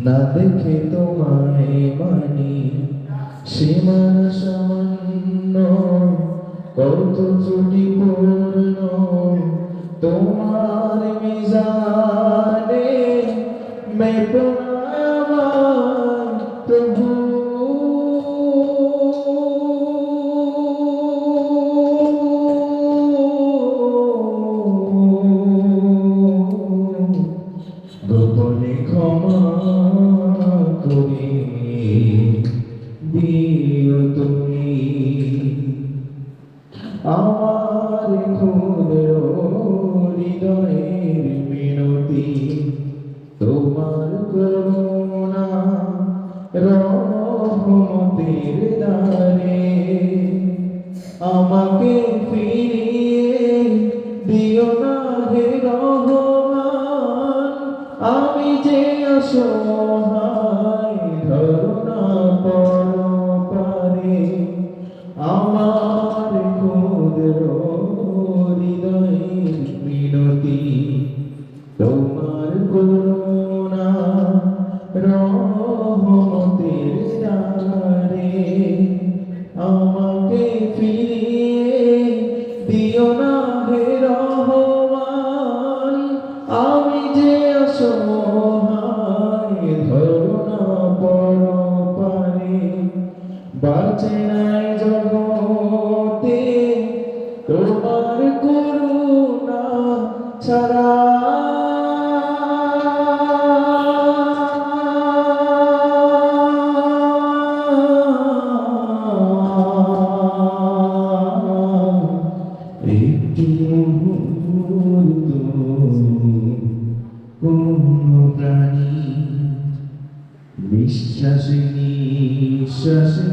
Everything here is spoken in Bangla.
না দেখে তোমায় মানি সীমার সামান্য কত ত্রুটি পূর্ণ তোমার মিজানে মেপো আমার প্রভু গোপনে ক্ষমা করে দিও তুমি আমার ক্ষুদ্র হৃদয়ের মিনতি তোমার করুণা রহমতের দ্বারে আমাকে ফিরিয়ে দিও না হে রহমান আমি যে অসহায় ধরনা পরপারে আমার ক্ষুদ্র হৃদয়ের মিনতি তোমার করুণা রহমতের দ্বারে আমাকে ফিরিয়ে দিও না হে রহমান আমি যে অসহায় ধরনা পরপারে বাঁচে নাই জগতে তোমার করুণা ছাড়া একটি মুহূর্ত কোন প্রাণী বিশ্বাসে নিঃশ্বাসে